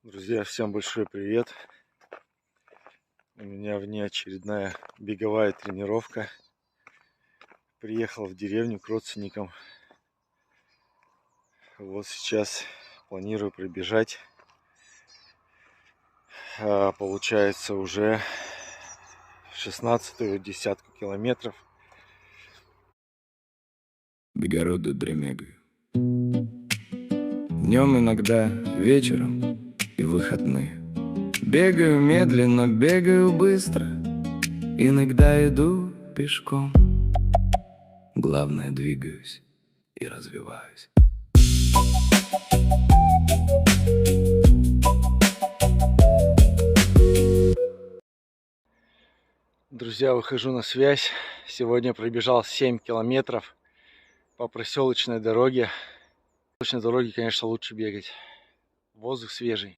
Друзья, всем большой привет! У меня внеочередная беговая тренировка. Приехал в деревню к родственникам. Вот сейчас планирую пробежать. Получается уже 16-ю десятку километров. Бегороды дремегаю. Днем иногда, вечером и в выходные. Бегаю медленно, бегаю быстро. Иногда иду пешком. Главное, двигаюсь и развиваюсь. Друзья, выхожу на связь. Сегодня пробежал 7 километров по проселочной дороге. По проселочной дороге, конечно, лучше бегать. Воздух свежий.